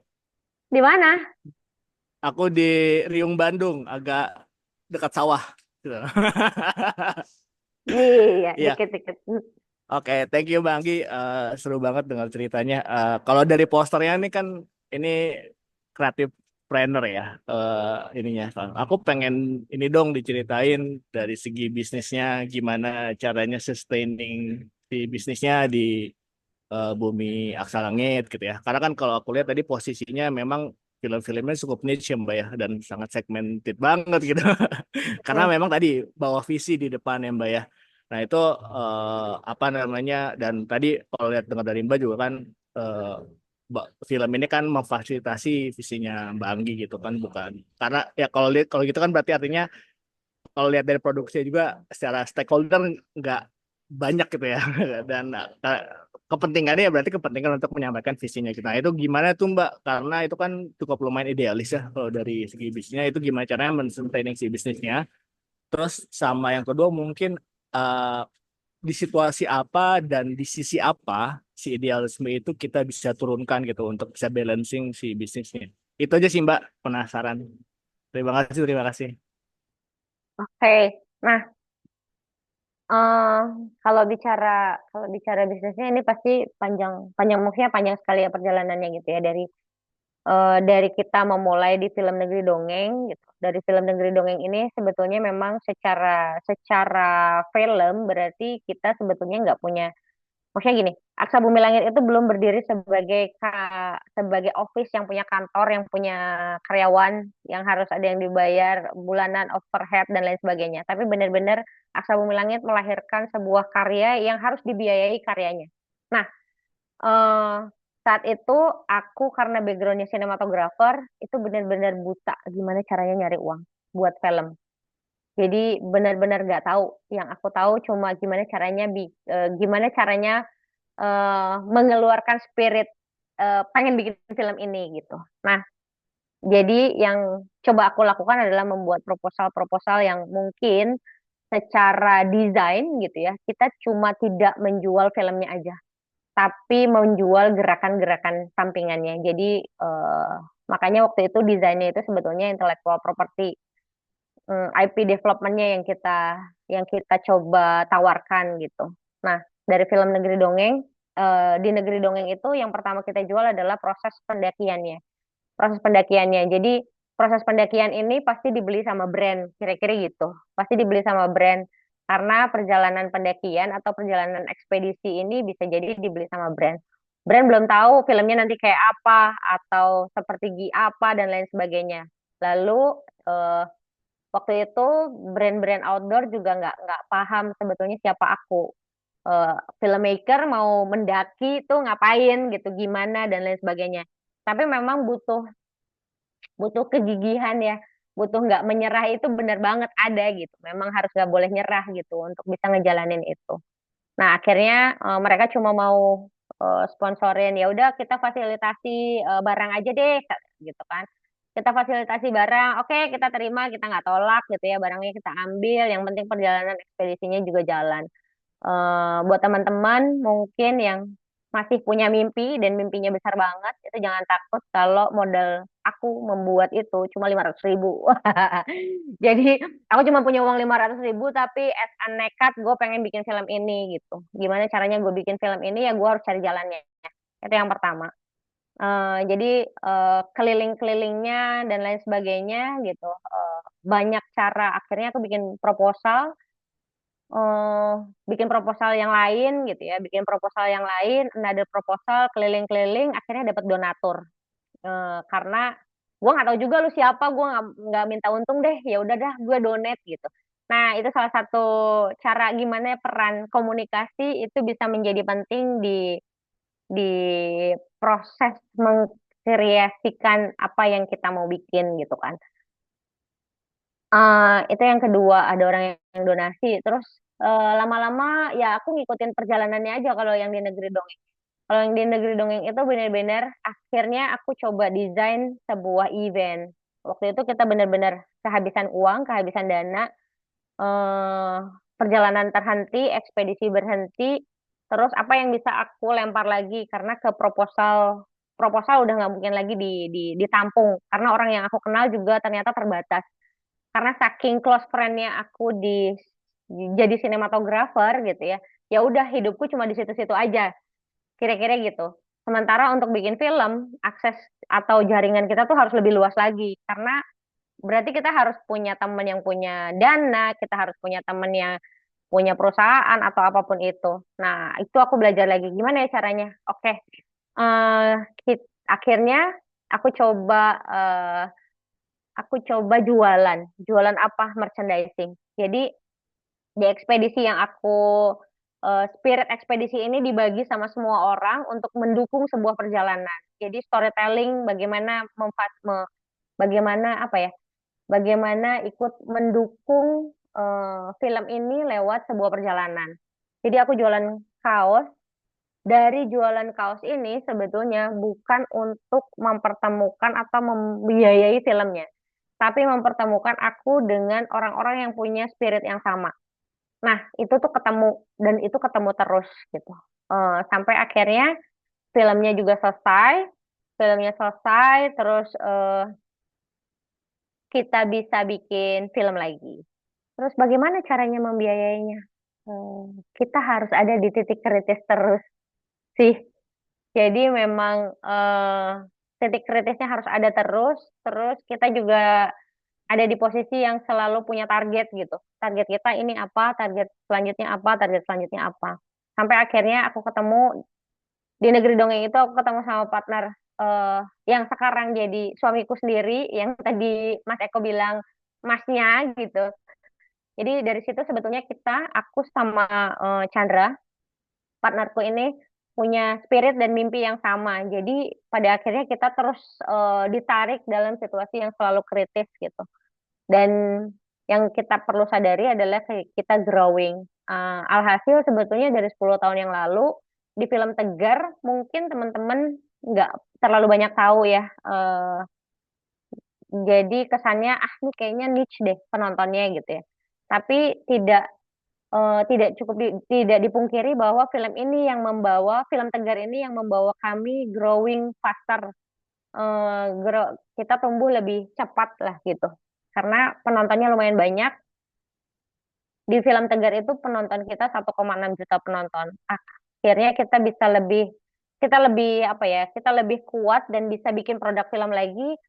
di mana? Aku di Riung Bandung, agak dekat sawah. Gitu. Iya, Iya. dikit-dikit. Oke, thank you Bang Anggi. Seru banget dengar ceritanya. Kalau dari posternya ini kan ini kreatif planner ya, ininya. Aku pengen ini dong diceritain dari segi bisnisnya, gimana caranya sustaining si bisnisnya di bumi aksa langit gitu ya. Karena kan kalau aku lihat tadi posisinya memang film-filmnya cukup niche ya Mbak ya, dan sangat segmented banget gitu. Karena Betul. memang tadi bawa visi di depan ya Mbak ya. Nah itu apa namanya, dan tadi kalau lihat dengar dari Mbak juga kan film ini kan memfasilitasi visinya Mbak Anggi gitu kan, bukan karena ya kalau lihat kalau gitu kan berarti artinya kalau lihat dari produksi juga secara stakeholder nggak banyak gitu ya. Dan kepentingannya ya berarti kepentingan untuk menyampaikan visinya kita. Nah, itu gimana tuh Mbak, karena itu kan cukup lumayan idealis ya kalau dari segi bisnisnya, itu gimana caranya men-sustaining si bisnisnya. Terus sama yang kedua mungkin eh, di situasi apa dan di sisi apa si idealisme itu kita bisa turunkan gitu untuk bisa balancing si bisnisnya. Itu aja sih Mbak, penasaran. Terima kasih, terima kasih. Oke. Nah, Eh, kalau bicara bisnisnya ini pasti panjang panjang, maksudnya panjang sekali ya perjalanannya gitu ya, dari kita memulai di film Negeri Dongeng gitu. Dari film Negeri Dongeng ini sebetulnya memang secara secara film berarti kita sebetulnya nggak punya. Maksudnya gini, Aksa Bumi Langit itu belum berdiri sebagai office yang punya kantor, yang punya karyawan, yang harus ada yang dibayar bulanan, overhead dan lain sebagainya. Tapi benar-benar Aksa Bumi Langit melahirkan sebuah karya yang harus dibiayai karyanya. Nah, eh, saat itu aku karena backgroundnya sinematografer itu benar-benar buta gimana caranya nyari uang buat film. Jadi benar-benar nggak tahu. Yang aku tahu cuma gimana caranya mengeluarkan spirit pengen bikin film ini gitu. Nah, jadi yang coba aku lakukan adalah membuat proposal-proposal yang mungkin secara desain gitu ya, kita cuma tidak menjual filmnya aja, tapi menjual gerakan-gerakan sampingannya. Jadi makanya waktu itu desainnya itu sebetulnya intellectual property, IP developmentnya yang kita coba tawarkan gitu. Nah, dari film Negeri Dongeng, di Negeri Dongeng itu yang pertama kita jual adalah proses pendakiannya. Proses pendakiannya. Jadi proses pendakian ini pasti dibeli sama brand, kira-kira gitu. Pasti dibeli sama brand karena perjalanan pendakian atau perjalanan ekspedisi ini bisa jadi dibeli sama brand. Brand belum tahu filmnya nanti kayak apa atau seperti apa dan lain sebagainya. Lalu eh, waktu itu brand-brand outdoor juga nggak paham sebetulnya siapa aku. Filmmaker mau mendaki tuh ngapain gitu, gimana dan lain sebagainya. Tapi memang butuh butuh kegigihan ya, butuh nggak menyerah itu benar banget ada gitu. Memang harus nggak boleh nyerah gitu untuk bisa ngejalanin itu. Nah, akhirnya mereka cuma mau sponsorin, ya udah kita fasilitasi barang aja deh gitu kan. Kita fasilitasi barang, oke kita terima, kita nggak tolak gitu ya, barangnya kita ambil, yang penting perjalanan ekspedisinya juga jalan. Buat teman-teman mungkin yang masih punya mimpi dan mimpinya besar banget, itu jangan takut kalau modal aku membuat itu cuma 500.000. Jadi aku cuma punya uang 500.000, tapi as a nekat gue pengen bikin film ini gitu. Gimana caranya gue bikin film ini, ya gue harus cari jalannya. Itu yang pertama. Jadi keliling-kelilingnya dan lain sebagainya gitu. Banyak cara. Akhirnya aku eh, bikin proposal yang lain gitu ya, bikin proposal yang lain, another proposal, keliling-keliling, akhirnya dapat donatur. Karena gue nggak tahu juga lu siapa, gue nggak minta untung deh, ya udah dah gue donate gitu. Nah, itu salah satu cara gimana peran komunikasi itu bisa menjadi penting di proses mengkreasikan apa yang kita mau bikin gitu kan. Itu yang kedua, ada orang yang donasi. Terus lama-lama ya aku ngikutin perjalanannya aja kalau yang di Negeri Dongeng. Kalau yang di Negeri Dongeng itu benar-benar akhirnya aku coba desain sebuah event. Waktu itu kita benar-benar kehabisan uang, kehabisan dana, eh, perjalanan terhenti, ekspedisi berhenti. Terus apa yang bisa aku lempar lagi karena ke proposal proposal udah nggak mungkin lagi ditampung karena orang yang aku kenal juga ternyata terbatas karena saking close friend-nya aku jadi sinematografer gitu ya, ya udah hidupku cuma di situ-situ aja kira-kira gitu. Sementara untuk bikin film akses atau jaringan kita tuh harus lebih luas lagi karena berarti kita harus punya teman yang punya dana, kita harus punya teman yang punya perusahaan atau apapun itu. Nah, itu aku belajar lagi gimana ya caranya. Oke, eh, akhirnya aku coba eh, jualan. Jualan apa? Merchandising. Jadi di ekspedisi yang spirit ekspedisi ini dibagi sama semua orang untuk mendukung sebuah perjalanan. Jadi storytelling bagaimana apa ya? Bagaimana ikut mendukung film ini lewat sebuah perjalanan. Jadi aku jualan kaos. Dari jualan kaos ini sebetulnya bukan untuk mempertemukan atau membiayai filmnya, tapi mempertemukan aku dengan orang-orang yang punya spirit yang sama. Nah, itu tuh ketemu dan itu ketemu terus gitu. Sampai akhirnya filmnya juga selesai, terus kita bisa bikin film lagi. Terus bagaimana caranya membiayainya? Kita harus ada di titik kritis terus sih. Jadi memang titik kritisnya harus ada terus, terus kita juga ada di posisi yang selalu punya target gitu. Target kita ini apa, target selanjutnya apa, target selanjutnya apa. Sampai akhirnya aku ketemu di Negeri Dongeng itu aku ketemu sama partner eh, yang sekarang jadi suamiku sendiri, yang tadi Mas Eko bilang masnya gitu. Jadi dari situ sebetulnya aku sama Chandra, partnerku ini punya spirit dan mimpi yang sama. Jadi pada akhirnya kita terus ditarik dalam situasi yang selalu kritis gitu. Dan yang kita perlu sadari adalah kita growing. Alhasil sebetulnya dari 10 tahun yang lalu di film Tegar mungkin teman-teman nggak terlalu banyak tahu ya. Jadi kesannya nih kayaknya niche deh penontonnya gitu ya. Tapi tidak cukup tidak dipungkiri bahwa film Tegar ini yang membawa kami growing faster. Kita tumbuh lebih cepat lah gitu. Karena penontonnya lumayan banyak. Di film Tegar itu penonton kita 1,6 juta penonton. Akhirnya kita lebih apa ya? Kita lebih kuat dan bisa bikin produk film lagi,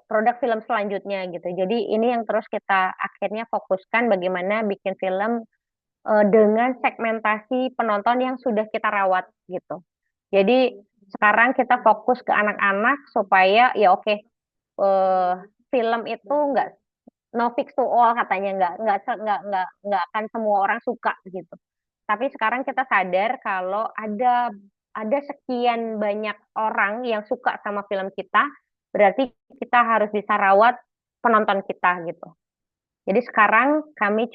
produk film selanjutnya gitu. Jadi ini yang terus kita akhirnya fokuskan bagaimana bikin film dengan segmentasi penonton yang sudah kita rawat gitu. Jadi sekarang kita fokus ke anak-anak supaya ya oke, film itu nggak no fix to all katanya, nggak akan semua orang suka gitu. Tapi sekarang kita sadar kalau ada sekian banyak orang yang suka sama film kita, berarti kita harus bisa rawat penonton kita gitu. Jadi sekarang kami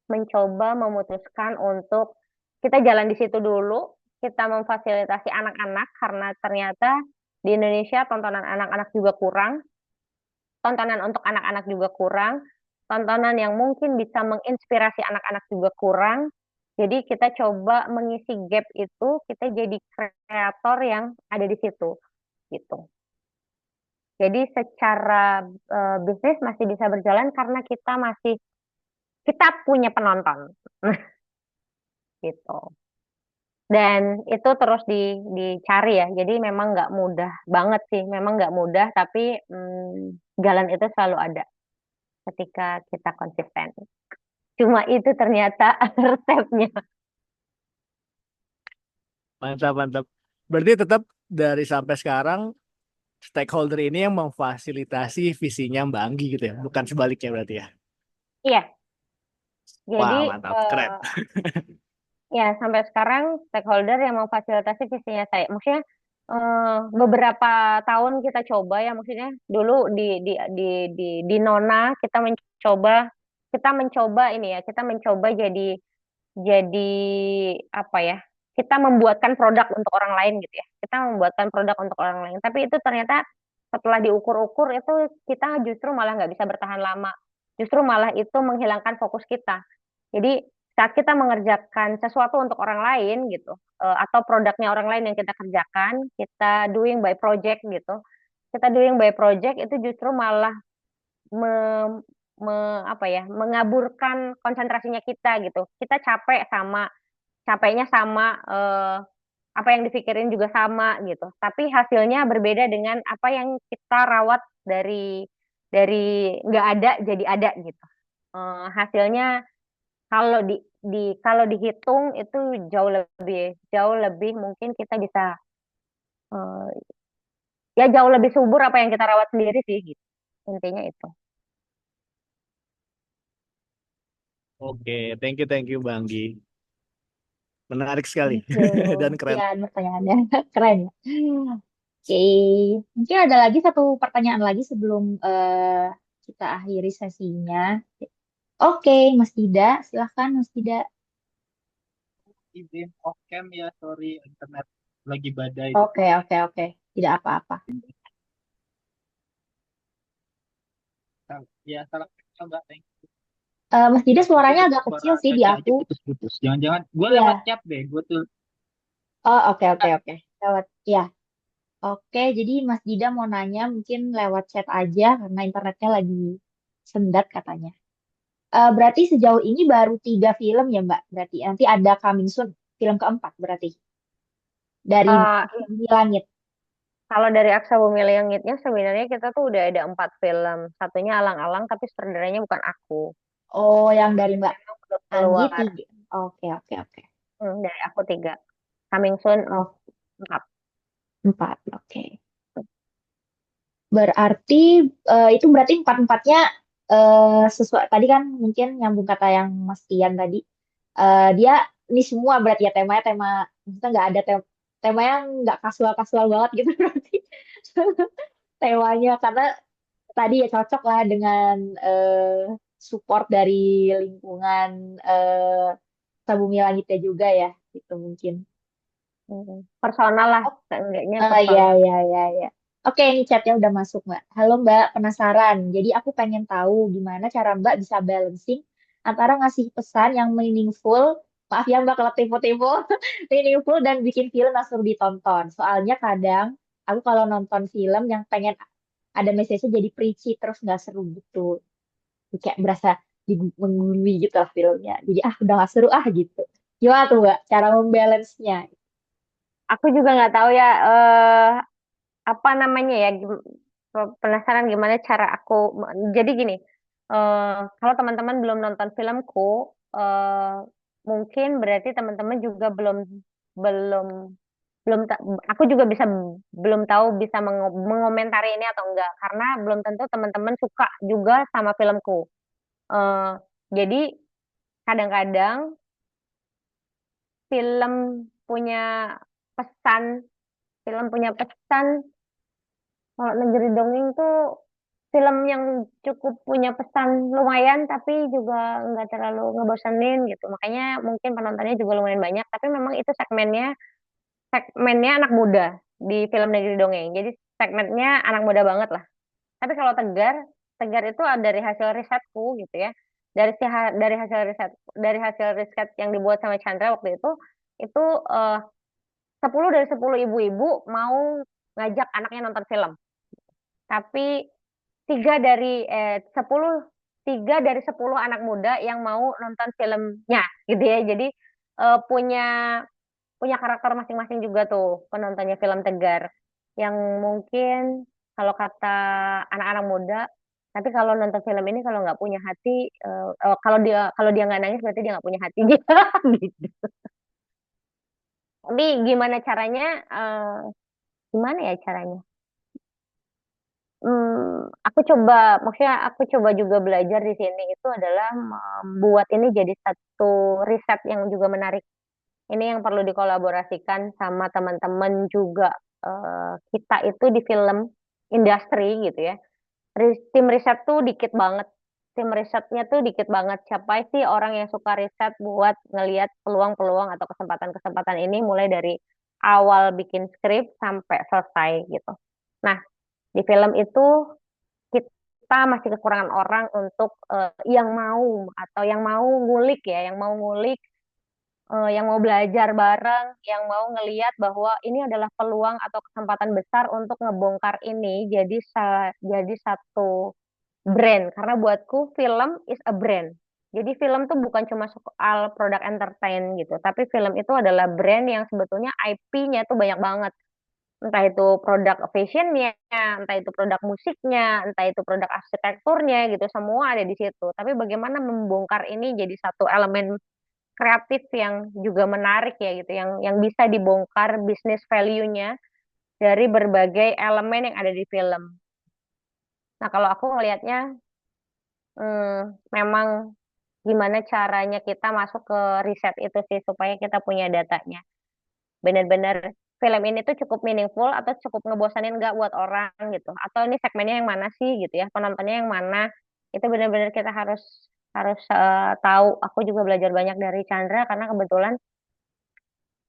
mencoba memutuskan untuk kita jalan di situ dulu, kita memfasilitasi anak-anak karena ternyata di Indonesia tontonan anak-anak juga kurang, tontonan untuk anak-anak juga kurang, tontonan yang mungkin bisa menginspirasi anak-anak juga kurang. Jadi kita coba mengisi gap itu, kita jadi kreator yang ada di situ gitu. Jadi secara bisnis masih bisa berjalan karena kita punya penonton gitu. Dan itu terus dicari ya. Jadi memang nggak mudah banget sih. Memang nggak mudah, tapi jalan itu selalu ada ketika kita konsisten. Cuma itu ternyata resepnya. Mantap, mantap. Berarti tetap dari sampai sekarang stakeholder ini yang memfasilitasi visinya Mbak Anggi gitu ya, bukan sebaliknya berarti ya. Iya. Wah, Jadi mantap, keren. ya sampai sekarang stakeholder yang memfasilitasi visinya saya. Maksudnya beberapa tahun kita coba ya, maksudnya dulu di Nona kita mencoba ini ya, kita mencoba jadi apa ya, kita membuatkan produk untuk orang lain gitu ya, kita membuatkan produk untuk orang lain, tapi itu ternyata setelah diukur-ukur itu kita justru malah nggak bisa bertahan lama, justru malah itu menghilangkan fokus kita. Jadi saat kita mengerjakan sesuatu untuk orang lain gitu, atau produknya orang lain yang kita kerjakan, kita doing by project gitu, kita doing by project itu justru malah me- apa ya, mengaburkan konsentrasinya kita gitu. Kita capeknya sama, apa yang dipikirin juga sama gitu. Tapi hasilnya berbeda dengan apa yang kita rawat dari nggak ada jadi ada gitu. Hasilnya kalau kalau dihitung itu jauh lebih mungkin kita bisa eh, ya jauh lebih subur apa yang kita rawat sendiri sih gitu. Intinya itu. Oke, thank you Mbak Anggi. Menarik sekali Thank you. dan keren. Sekian pertanyaannya. Keren ya. Oke, mungkin ada lagi satu pertanyaan lagi sebelum kita akhiri sesinya. Oke, Mas Dida, silahkan Mas Dida. Izin off cam ya, sorry internet lagi badai. Oke, oke, oke. Tidak apa-apa. Ya, salah Mbak. Thank you. Mas Dida Tapi suaranya agak suara kecil sih di Caca aja aku. putus-putus. Jangan-jangan gue lewat Iya. chat deh. Gue tuh Oh, oke, oke, oke. Lewat, ya. Oke, jadi Mas Dida mau nanya mungkin lewat chat aja karena internetnya lagi sendat katanya. Berarti sejauh ini baru 3 film ya Mbak? Berarti nanti ada coming soon, film keempat berarti dari Eh, Bumi Langit. Kalau dari Aksa Bumi Langitnya sebenarnya kita tuh udah ada 4 film. Satunya Alang-Alang tapi sutradaranya bukan aku. Oh, yang dari Mbak Belum Anggi keluar. 3. Oke, oke, oke. Dari aku 3. Coming soon Oh, 4. 4. Oke. Berarti itu berarti empat-empatnya sesuai tadi kan mungkin nyambung kata yang Mas Tian tadi. Dia ini semua berarti ya temanya tema, maksudnya nggak ada tema yang nggak kasual-kasual banget gitu berarti temanya, karena tadi ya cocok lah dengan support dari lingkungan Sabumi Langitnya juga ya, gitu mungkin. Personal lah, Oh, enggaknya ya, personal. ya, ya, ya. Oke, ini chatnya udah masuk, Mbak. Halo, Mbak. Penasaran. Jadi aku pengen tahu gimana cara Mbak bisa balancing antara ngasih pesan yang meaningful, maaf ya Mbak kalau tipe-tipe, meaningful dan bikin film langsung ditonton. Soalnya kadang aku kalau nonton film yang pengen ada message-nya jadi preachy terus nggak seru gitu. Jadi kayak berasa menggurui gitu lah filmnya. Jadi udah nggak seru gitu. Gimana tuh Mbak cara membalance-nya? Aku juga nggak tahu ya apa namanya ya, penasaran gimana cara aku. Jadi gini, kalau teman-teman belum nonton filmku, eh, mungkin berarti teman-teman juga belum belum belum aku juga belum tahu bisa mengomentari ini atau enggak, karena belum tentu teman-teman suka juga sama filmku. Eh, jadi kadang-kadang film punya pesan, film punya pesan. Kalau Negeri Dongeng tuh film yang cukup punya pesan lumayan, tapi juga nggak terlalu ngebosenin gitu. Makanya mungkin penontonnya juga lumayan banyak. Tapi memang itu segmennya anak muda di film Negeri Dongeng. Jadi segmennya anak muda banget lah. Tapi kalau Tegar, Tegar itu dari hasil risetku gitu ya. Dari hasil riset yang dibuat sama Chandra waktu itu eh, 10 dari 10 ibu-ibu mau ngajak anaknya nonton film. Tapi 10 3 dari 10 anak muda yang mau nonton filmnya gitu ya. Jadi punya punya karakter masing-masing juga tuh penontonnya film Tegar, yang mungkin kalau kata anak-anak muda, tapi kalau nonton film ini kalau nggak punya hati, kalau dia nggak nangis berarti dia nggak punya hati gitu. Tapi gimana caranya? Gimana ya caranya? Maksudnya aku coba juga belajar di sini itu adalah membuat ini jadi satu riset yang juga menarik. Ini yang perlu dikolaborasikan sama teman-teman juga. Kita itu di film industri gitu ya. Tim riset tuh dikit banget. Tim risetnya tuh dikit banget. Siapa sih orang yang suka riset buat ngelihat peluang-peluang atau kesempatan-kesempatan ini mulai dari awal bikin skrip sampai selesai gitu. Nah, di film itu kita masih kekurangan orang untuk yang mau atau yang mau ngulik ya, yang mau belajar bareng, yang mau ngeliat bahwa ini adalah peluang atau kesempatan besar untuk ngebongkar ini jadi satu brand. Karena buatku film is a brand. Jadi film tuh bukan cuma soal produk entertain gitu, tapi film itu adalah brand yang sebetulnya IP-nya tuh banyak banget, entah itu produk fashionnya, entah itu produk musiknya, entah itu produk arsitekturnya gitu, semua ada di situ. Tapi bagaimana membongkar ini jadi satu elemen kreatif yang juga menarik ya gitu, yang bisa dibongkar bisnis value-nya dari berbagai elemen yang ada di film. Nah, kalau aku ngelihatnya, memang gimana caranya kita masuk ke riset itu sih supaya kita punya datanya. Benar-benar film ini tuh cukup meaningful atau cukup ngebosanin nggak buat orang gitu, atau ini segmennya yang mana sih gitu ya, penontonnya yang mana, itu benar-benar kita harus harus tahu. Aku juga belajar banyak dari Chandra karena kebetulan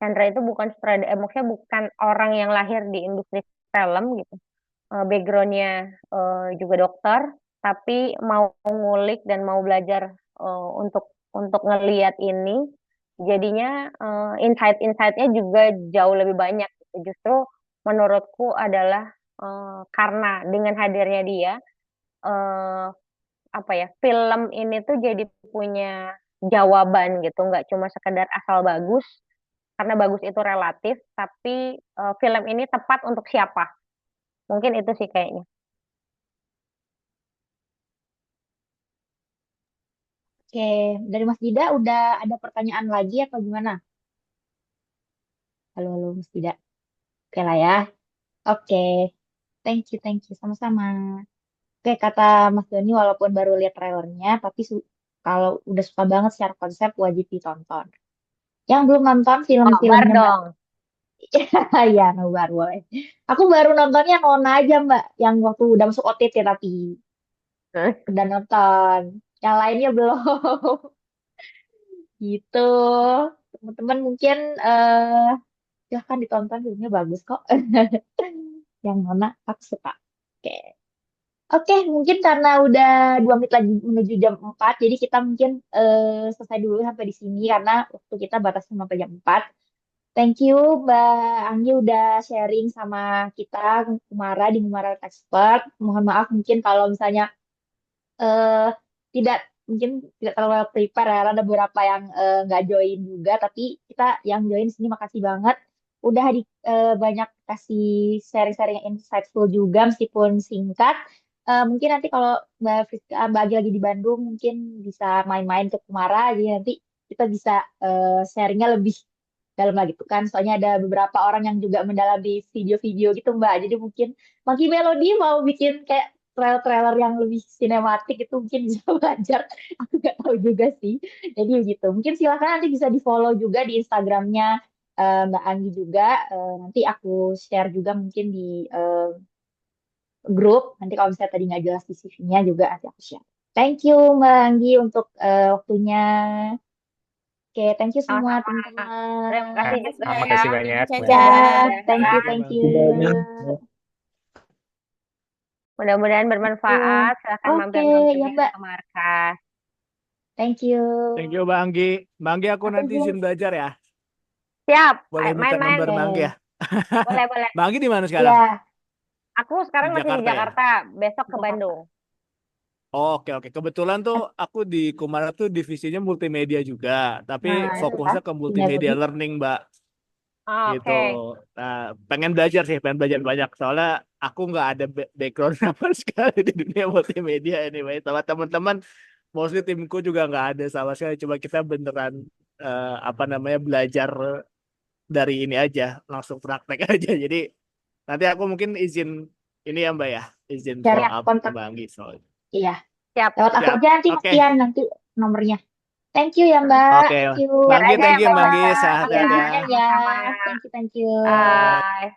Chandra itu maksudnya bukan orang yang lahir di industri film gitu. Backgroundnya juga dokter, tapi mau ngulik dan mau belajar untuk ngeliat ini, jadinya insight-insightnya juga jauh lebih banyak. Justru menurutku adalah karena dengan hadirnya dia, eh, apa ya, film ini tuh jadi punya jawaban gitu, nggak cuma sekedar asal bagus, karena bagus itu relatif, tapi film ini tepat untuk siapa. Mungkin itu sih kayaknya. Oke, dari Mas Dida udah ada pertanyaan lagi atau gimana? Halo, halo Mas Dida. Oke lah ya. Oke, thank you, sama-sama. Oke, kata Mas Doni walaupun baru lihat trailernya, tapi kalau udah suka banget secara konsep wajib ditonton. Yang belum nonton Nobar film-filmnya Mbak. dong. Ya, nobar boleh. Aku baru nontonnya Nona aja Mbak, yang waktu udah masuk OTT tapi udah nonton. Yang lainnya belum. Gitu. Teman-teman mungkin silahkan ditonton filmnya bagus kok. Yang Nona aku suka. Oke. Oke, mungkin karena udah 2 menit lagi menuju jam 4, jadi kita mungkin selesai dulu sampai di sini karena waktu kita batasnya sampai jam 4. Thank you Mbak Anggi udah sharing sama kita Kumara di Kumara Expert. Mohon maaf mungkin kalau misalnya eh tidak mungkin tidak terlalu prepare ya, karena ada beberapa yang nggak join juga, tapi kita yang join sini makasih banget. Udah banyak kasih sharing-sharing yang insightful juga meskipun singkat. Mungkin nanti kalau Mbak Agi lagi di Bandung mungkin bisa main-main ke Kumara, jadi nanti kita bisa sharingnya lebih dalam lagi tuh kan. Soalnya ada beberapa orang yang juga mendalami video-video gitu Mbak. Jadi mungkin Monkey Melody mau bikin kayak trailer-trailer yang lebih sinematik itu mungkin bisa belajar. Aku nggak tahu juga sih. Jadi gitu. Mungkin silakan nanti bisa di-follow juga di Instagramnya Mbak Anggi juga. Nanti aku share juga mungkin di grup. Nanti kalau misalnya tadi nggak jelas di CV-nya juga nanti aku share. Thank you Mbak Anggi untuk waktunya. Oke, thank you semua Sama-sama. Terima kasih teman-teman. juga Makasih ya. banyak, Caca. Mbak. Ya, Dadah. thank you, Thank you, thank Mbak you. Anggi. Mudah-mudahan Gitu. bermanfaat. Silahkan Oke, mampir-mampir ya Mbak. ke markas. Thank you. Thank you Mbak Anggi. Mbak Anggi aku Aku nanti juga. izin belajar ya. Siap. Boleh Ayo, minta main-main. nomor Mbak Anggi Oke. ya. Boleh, boleh. Mbak Anggi di mana sekarang? Ya, Aku Di sekarang masih di Jakarta ya? Jakarta. Besok ke Jakarta. Bandung. Oke, oke. Kebetulan tuh aku di Kumara tuh divisinya multimedia juga, tapi Nah, itu ya. fokusnya ke Sinyal multimedia lebih. learning, Mbak. Gitu. Oke. Nah, pengen belajar sih, pengen belajar banyak. Soalnya aku nggak ada background sama sekali di dunia multimedia anyway. Sama teman-teman, mostly timku juga nggak ada sama sekali. Cuma kita beneran apa namanya belajar dari ini aja, langsung praktek aja. Jadi nanti aku mungkin izin ini ya Mbak ya, izin Share follow ya, up ke kontak. Mbak Anggi soal. Iya. Siap. Lewat aku Siap. aja nanti Oke. Mastian nanti nomornya. Thank you ya Mbak. Oke, Thank you. Mbak Share Anggi, aja thank yang you Mbak Anggi, bermanfaat Ya, sehat-sehat ya. ya. lumayan ya. Sama-sama. Thank you, thank you. Bye. Bye.